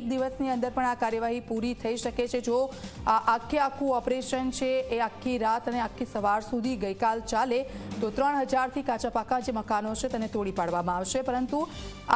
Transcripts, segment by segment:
એક દિવસની અંદર પણ આ કાર્યવાહી પૂરી થઈ શકે છે। જો આ આખું ઓપરેશન છે એ આખી રાત અને આખી સવાર સુધી ગઈકાલ ચાલે તો 3000થી કાચા પાકા જે મકાનો છે તેને તોડી પાડવામાં આવશે। પરંતુ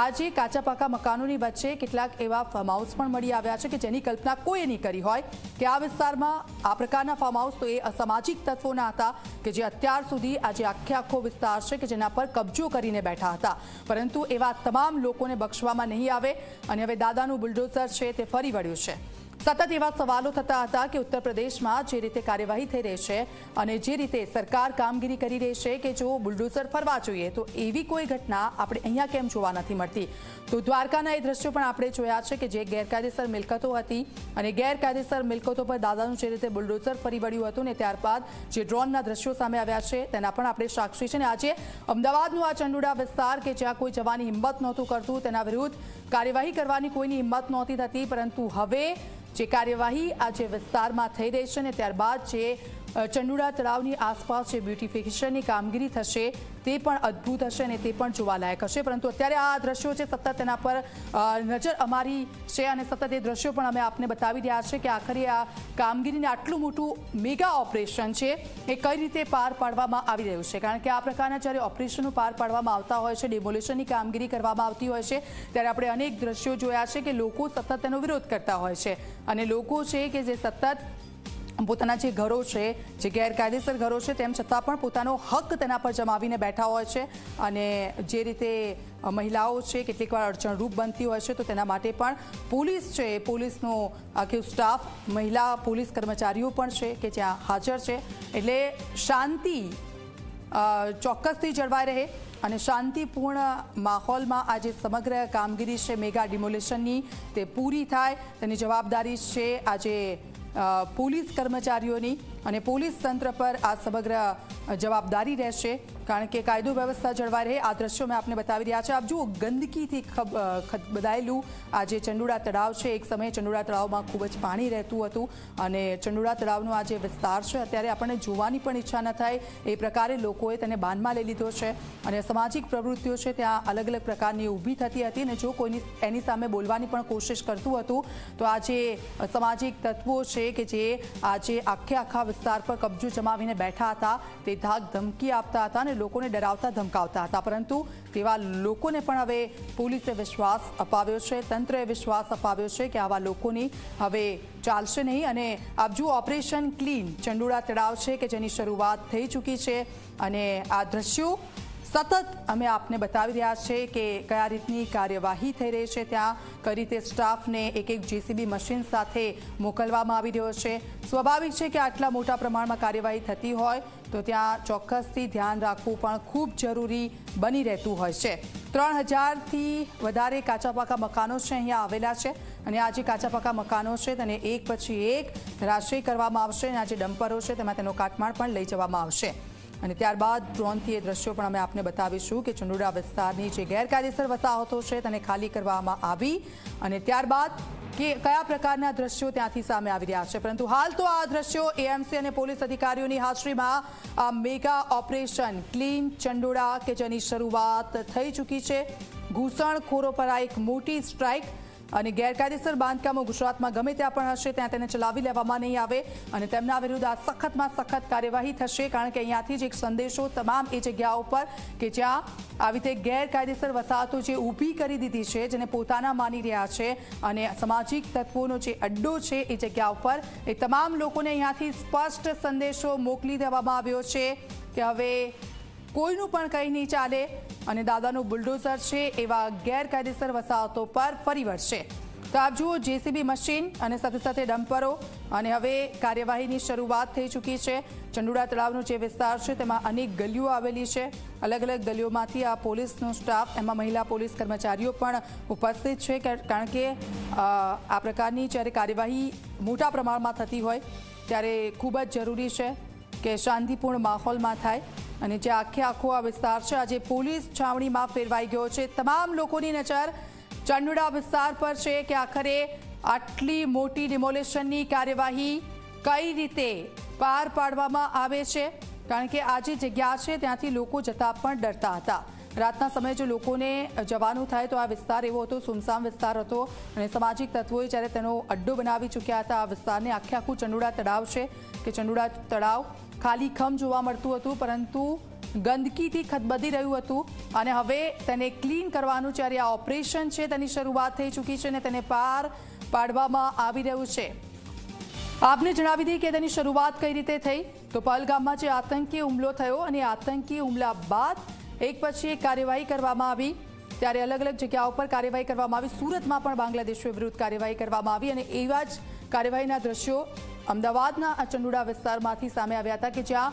આજે કાચા પાકા મકાનોની વચ્ચે કેટલાક એવા ફાર્મ હાઉસ પણ મળી આવ્યા છે કે જેની કલ્પના કોઈએ નહીં કરી હોય કે આ વિસ્તારમાં આ પ્રકારના ફાર્મ હાઉસ તો એ અસામાજિક તત્વોના હતા કે જે અત્યાર સુધી આજે આખો વિસ્તાર છે કે જેના પર કબજો કરીને બેઠા હતા। પરંતુ એવા તમામ લોકોને બક્ષવામાં નહીં આવે અને હવે દાદાનું બુલડોઝર છે તે ફરી વળ્યું છે। સતત એવા સવાલો થતા હતા કે ઉત્તર પ્રદેશમાં જે રીતે કાર્યવાહી થઈ રહી છે અને જે રીતે સરકાર કામગીરી કરી રહી છે કે જો બુલડોઝર ફરવા જોઈએ તો એવી કોઈ ઘટના આપણે અહીંયા કેમ જોવા નથી મળતી। તો દ્વારકાના એ દ્રશ્યો પણ આપણે જોયા છે કે જે ગેરકાયદેસર મિલકતો હતી અને ગેરકાયદેસર મિલકતો પર દાદાનું જે રીતે બુલડોઝર ફરી વળ્યું હતું ને ત્યારબાદ જે ડ્રોનના દ્રશ્યો સામે આવ્યા છે તેના પણ આપણે સાક્ષી છે। અને આજે અમદાવાદનું આ ચંડુડા વિસ્તાર કે જ્યાં કોઈ જવાની હિંમત નહોતું કરતું તેના વિરુદ્ધ કાર્યવાહી કરવાની કોઈની હિંમત નહોતી થતી, પરંતુ હવે જે કાર્યવાહી આજે વિસ્તારમાં થઈ રહી છે ને ત્યારબાદ જે ચંડુડા તળાવની આસપાસ જે બ્યુટિફિકેશનની કામગીરી થશે તે પણ અદ્ભુત હશે અને તે પણ જોવાલાયક હશે। પરંતુ અત્યારે આ દ્રશ્યો છે સતત તેના પર નજર અમારી છે અને સતત એ દ્રશ્યો પણ અમે આપને બતાવી રહ્યા છે કે આખરે આ કામગીરીને આટલું મોટું મેગા ઓપરેશન છે એ કઈ રીતે પાર પાડવામાં આવી રહ્યું છે। કારણ કે આ પ્રકારના જ્યારે ઓપરેશનો પાર પાડવામાં આવતા હોય છે, ડિમોલિશનની કામગીરી કરવામાં આવતી હોય છે ત્યારે આપણે અનેક દ્રશ્યો જોયા છે કે લોકો સતત તેનો વિરોધ કરતા હોય છે અને લોકો છે કે જે સતત પોતાના જે ઘરો છે, જે ગેરકાયદેસર ઘરો છે તેમ છતાં પણ પોતાનો હક તેના પર જમાવીને બેઠા હોય છે અને જે રીતે મહિલાઓ છે કેટલીકવાર અડચણરૂપ બનતી હોય છે તો તેના માટે પણ પોલીસ છે, પોલીસનો આખો સ્ટાફ, મહિલા પોલીસ કર્મચારીઓ પણ છે કે જ્યાં હાજર છે। એટલે શાંતિ ચોક્કસથી જળવાઈ રહે અને શાંતિપૂર્ણ માહોલમાં આ જે સમગ્ર કામગીરી છે મેગા ડિમોલિશનની તે પૂરી થાય તેની જવાબદારી છે આજે પોલીસ કર્મચારીઓની અને પોલીસ તંત્ર પર આ સમગ્ર જવાબદારી રહેશે। કારણ કે કાયદો વ્યવસ્થા જળવાઈ રહે। આ દ્રશ્યો મેં આપને બતાવી રહ્યા છે। આપ જુઓ, ગંદકીથી ખદબદાયેલું આ જે ચંડુડા તળાવ છે, એક સમયે ચંડુડા તળાવમાં ખૂબ જ પાણી રહેતું હતું અને ચંડુડા તળાવનો આ જે વિસ્તાર છે અત્યારે આપણને જોવાની પણ ઈચ્છા ન થાય એ પ્રકારે લોકોએ તેને બાનમાં લઈ લીધો છે અને સામાજિક પ્રવૃત્તિઓ છે ત્યાં અલગ અલગ પ્રકારની ઊભી થતી હતી અને જો કોઈની એની સામે બોલવાની પણ કોશિશ કરતું હતું તો આ જે સામાજિક તત્વો છે કે જે આજે આખા વિસ્તાર પર કબજો જમાવીને બેઠા હતા તે ધાક ધમકી આપતા હતા અને લોકોને ડરાવતા ધમકાવતા હતા। પરંતુ તેવા લોકોને પણ હવે પોલીસે વિશ્વાસ અપાવ્યો છે, તંત્રએ વિશ્વાસ અપાવ્યો છે કે આવા લોકોની હવે ચાલશે નહીં। અને આપ જુઓ, ઓપરેશન ક્લીન ચંડુડા તળાવ છે કે જેની શરૂઆત થઈ ચૂકી છે અને આ દ્રશ્યો સતત અમે આપને બતાવી રહ્યા છે કે કયા રીતની કાર્યવાહી થઈ રહી છે, ત્યાં કઈ રીતે સ્ટાફને એક જેસીબી મશીન સાથે મોકલવામાં આવી રહ્યો છે। સ્વાભાવિક છે કે આટલા મોટા પ્રમાણમાં કાર્યવાહી થતી હોય તો ત્યાં ચોક્કસથી ધ્યાન રાખવું પણ ખૂબ જરૂરી બની રહેતું હોય છે। 3000થી વધારે કાચા પાકા મકાનો છે અહીંયા આવેલા છે અને આ જે કાચા પાકા મકાનો છે તેને એક પછી એક ધરાશયી કરવામાં આવશે અને આ જે ડમ્પરો છે તેમાં તેનો કાટમાળ પણ લઈ જવામાં આવશે અને ત્યારબાદ ડ્રોનથી એ દ્રશ્યો પણ અમે આપને બતાવીશું કે ચંડુડા વિસ્તારની જે ગેરકાયદેસર વસાહતો છે તેને ખાલી કરવામાં આવી અને ત્યારબાદ કે કયા પ્રકારના દ્રશ્યો ત્યાંથી સામે આવી રહ્યા છે। પરંતુ હાલ તો આ દ્રશ્યો એએમસી અને પોલીસ અધિકારીઓની હાજરીમાં આ મેગા ઓપરેશન ક્લીન ચંડુડા કે જેની શરૂઆત થઈ ચૂકી છે। ઘૂસણખોરો પર આ એક મોટી સ્ટ્રાઇક અને ગેરકાયદેસર બાંધકામો ગુજરાતમાં ગમે ત્યાં પણ હશે ત્યાં તેને ચલાવી લેવામાં નહીં આવે અને તેમના વિરુદ્ધ આ સખતમાં સખત કાર્યવાહી થશે। કારણ કે અહીંયાથી જ એક સંદેશો તમામ એ જગ્યાઓ પર કે જ્યાં આવી રીતે ગેરકાયદેસર વસાહતો જે ઊભી કરી દીધી છે, જેને પોતાના માની રહ્યા છે અને સામાજિક તત્વોનો જે અડ્ડો છે એ જગ્યા ઉપર એ તમામ લોકોને અહીંયાથી સ્પષ્ટ સંદેશો મોકલી દેવામાં આવ્યો છે કે હવે કોઈનું પણ કંઈ નહીં ચાલે અને દાદાનું બુલડોઝર છે એવા ગેરકાયદેસર વસાહતો પર ફરી વળશે। તો આપ જુઓ, જેસીબી મશીન અને સાથે સાથે ડમ્પરો અને હવે કાર્યવાહીની શરૂઆત થઈ ચૂકી છે। ચંડુડા તળાવનો જે વિસ્તાર છે તેમાં અનેક ગલીઓ આવેલી છે, અલગ અલગ ગલીઓમાંથી આ પોલીસનો સ્ટાફ, એમાં મહિલા પોલીસ કર્મચારીઓ પણ ઉપસ્થિત છે કારણ કે આ પ્રકારની જ્યારે કાર્યવાહી મોટા પ્રમાણમાં થતી હોય ત્યારે ખૂબ જ જરૂરી છે કે શાંતિપૂર્ણ માહોલમાં થાય અને જે આખો આ વિસ્તાર છે આજે પોલીસ છાવણીમાં ફેરવાઈ ગયો છે। તમામ લોકોની નજર ચંડુડા વિસ્તાર પર છે કે આખરે આટલી મોટી ડિમોલિશનની કાર્યવાહી કઈ રીતે પાર પાડવામાં આવે છે। કારણ કે આ જે જગ્યા છે ત્યાંથી લોકો જતા પણ ડરતા હતા રાતના સમયે જો લોકોને જવાનું થાય તો આ વિસ્તાર એવો હતો, સુમસામ વિસ્તાર હતો અને સામાજિક તત્વોએ જ્યારે તેનો અડ્ડો બનાવી ચૂક્યા હતા આ વિસ્તારને. આખે આખું ચંડોળા તળાવ છે કે ચંડોળા તળાવ ખાલીખમ જોવા મળતું હતું, પરંતુ ગંદકીથી ખદબદી રહ્યું હતું અને હવે તેને ક્લીન કરવાનું જ્યારે આ ઓપરેશન છે તેની શરૂઆત થઈ ચૂકી છે અને તેને પાર પાડવામાં આવી રહ્યું છે. આપને જણાવી દઈએ કે તેની શરૂઆત કઈ રીતે થઈ. તો પહલગામમાં જે આતંકી હુમલો થયો અને આતંકી હુમલા બાદ એક પછી એક કાર્યવાહી કરવામાં આવી, ત્યારે અલગ અલગ જગ્યાઓ પર કાર્યવાહી કરવામાં આવી. સુરતમાં પણ બાંગ્લાદેશીઓ વિરુદ્ધ કાર્યવાહી કરવામાં આવી અને એવા જ કાર્યવાહીના દ્રશ્યો અમદાવાદના આ ચંડોળા વિસ્તારમાંથી સામે આવ્યા હતા કે જ્યાં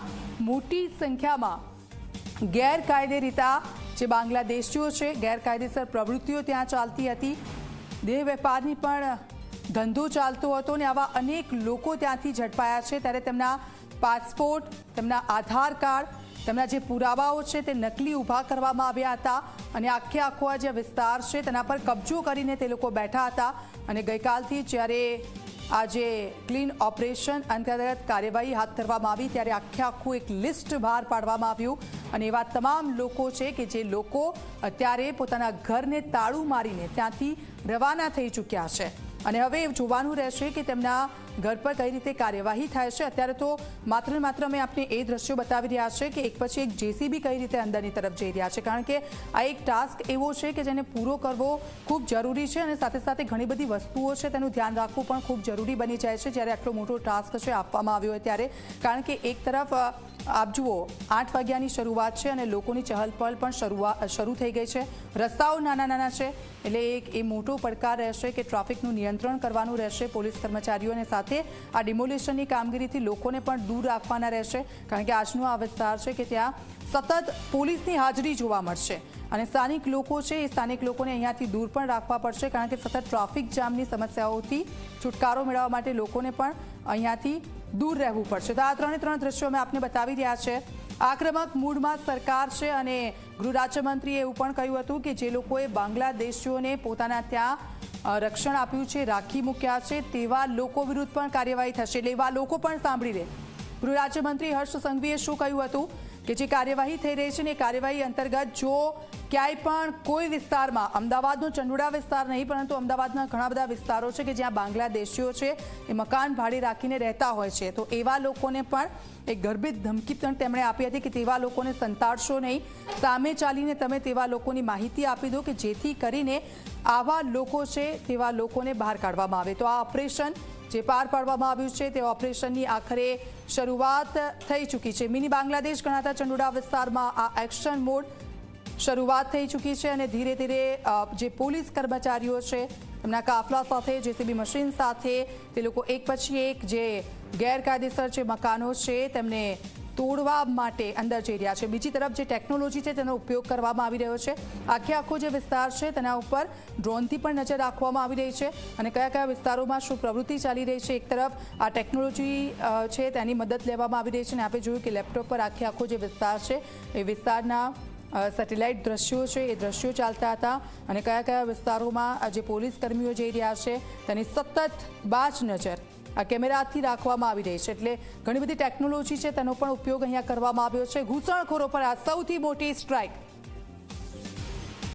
મોટી સંખ્યામાં ગેરકાયદે રીતે જે બાંગ્લાદેશીઓ છે ગેરકાયદેસર પ્રવૃત્તિઓ ત્યાં ચાલતી હતી. દેહ વેપારની પણ ધંધો ચાલતો હતો અને આવા અનેક લોકો ત્યાંથી ઝડપાયા છે. ત્યારે તેમના પાસપોર્ટ, તેમના આધાર કાર્ડ, તેમના જે પુરાવાઓ છે તે નકલી ઊભા કરવામાં આવ્યા હતા અને આખો આ જે વિસ્તાર છે તેના પર કબજો કરીને તે લોકો બેઠા હતા. અને ગઈકાલથી જ્યારે આ જે ક્લીન ઓપરેશન અંતર્ગત કાર્યવાહી હાથ ધરવામાં આવી ત્યારે આખું એક લિસ્ટ બહાર પાડવામાં આવ્યું અને એવા તમામ લોકો છે કે જે લોકો અત્યારે પોતાના ઘરને તાળું મારીને ત્યાંથી રવાના થઈ ચૂક્યા છે. અને હવે જોવાનું રહેશે કે તેમના ઘર પર કઈ રીતે કાર્યવાહી થાય છે. અત્યારે તો માત્ર ને માત્ર અમે આપને એ દ્રશ્યો બતાવી રહ્યા છે કે એક પછી એક જેસીબી કઈ રીતે અંદરની તરફ જઈ રહ્યા છે, કારણ કે આ એક ટાસ્ક એવો છે કે જેને પૂરો કરવો ખૂબ જરૂરી છે અને સાથે સાથે ઘણી બધી વસ્તુઓ છે તેનું ધ્યાન રાખવું પણ ખૂબ જરૂરી બની જાય છે જ્યારે આટલો મોટો ટાસ્ક છે આપવામાં આવ્યો હોય ત્યારે. કારણ કે એક તરફ આપ જુઓ 8 વાગ્યાની શરૂઆત છે અને લોકોની ચહલપહલ પણ શરૂ થઈ ગઈ છે. રસ્તાઓ નાના છે એટલે એક એ મોટો પડકાર રહેશે કે ટ્રાફિકનું નિયંત્રણ કરવાનું રહેશે પોલીસ કર્મચારીઓને, સાથે આ ડિમોલિશનની કામગીરીથી લોકોને પણ દૂર રાખવાના રહેશે. કારણ કે આજનો આ વિસ્તાર છે કે ત્યાં સતત પોલીસની હાજરી જોવા મળશે અને સ્થાનિક લોકો છે એ સ્થાનિક લોકોને અહીંયાથી દૂર પણ રાખવા પડશે, કારણ કે સતત ટ્રાફિક જામની સમસ્યાઓથી છુટકારો મેળવવા માટે લોકોને પણ અહીંયાથી દૂર રહેવું પડશે. તો આ ત્રણ દ્રશ્યો અમે આપને બતાવી રહ્યા છે. આક્રમક મૂડમાં સરકાર છે અને ગૃહ રાજ્યમંત્રીએ એવું પણ કહ્યું હતું કે જે લોકોએ બાંગ્લાદેશીઓને પોતાના ત્યાં રક્ષણ આપ્યું છે, રાખી મૂક્યા છે, તેવા લોકો વિરુદ્ધ પણ કાર્યવાહી થશે. એટલે એવા લોકો પણ સાંભળી લે. ગૃહ રાજ્યમંત્રી હર્ષ સંઘવીએ શું કહ્યું હતું કે જે કાર્યવાહી થઈ રહી છે ને એ કાર્યવાહી અંતર્ગત જો ક્યાંય પણ કોઈ વિસ્તારમાં, અમદાવાદનો ચંડોળા વિસ્તાર નહીં પરંતુ અમદાવાદના ઘણા બધા વિસ્તારો છે કે જ્યાં બાંગ્લાદેશીઓ છે એ મકાન ભાડે રાખીને રહેતા હોય છે, તો એવા લોકોને પણ એક ગર્ભિત ધમકી પણ તેમણે આપી હતી કે તેવા લોકોને સંતાડશો નહીં, સામે ચાલીને તમે તેવા લોકોની માહિતી આપી દો કે જેથી કરીને આવા લોકો છે તેવા લોકોને બહાર કાઢવામાં આવે. તો આ ઓપરેશન જે પાર પાડવામાં આવ્યું છે તે ઓપરેશનની આખરે શરૂઆત થઈ ચૂકી છે. મિની બાંગ્લાદેશ ગણાતા ચંડોળા વિસ્તારમાં આ એક્શન મોડ શરૂઆત થઈ ચૂકી છે અને ધીરે ધીરે જે પોલીસ કર્મચારીઓ છે તેમના કાફલા સાથે, જેસીબી મશીન સાથે તે લોકો એક પછી એક જે ગેરકાયદેસર જે મકાનો છે તેમને તોડવા માટે અંદર જઈ રહ્યા છે. બીજી તરફ જે ટેકનોલોજી છે તેનો ઉપયોગ કરવામાં આવી રહ્યો છે. આખો જે વિસ્તાર છે તેના ઉપર ડ્રોનથી પણ નજર રાખવામાં આવી રહી છે અને કયા વિસ્તારોમાં શું પ્રવૃત્તિ ચાલી રહી છે. એક તરફ આ ટેકનોલોજી છે તેની મદદ લેવામાં આવી રહી છે અને આપણે જોયું કે લેપટોપ પર આખો જે વિસ્તાર છે એ વિસ્તારના સેટેલાઇટ દ્રશ્યો છે એ દ્રશ્યો ચાલતા હતા અને કયા વિસ્તારોમાં જે પોલીસ કર્મીઓ જઈ રહ્યા છે તેની સતત બાજ નજર આ કેમેરાથી રાખવામાં આવી રહી છે. એટલે ઘણી બધી ટેકનોલોજી છે તેનો પણ ઉપયોગ અહીંયા કરવામાં આવ્યો છે. ઘૂસણખોરો પર આ સૌથી મોટી સ્ટ્રાઇક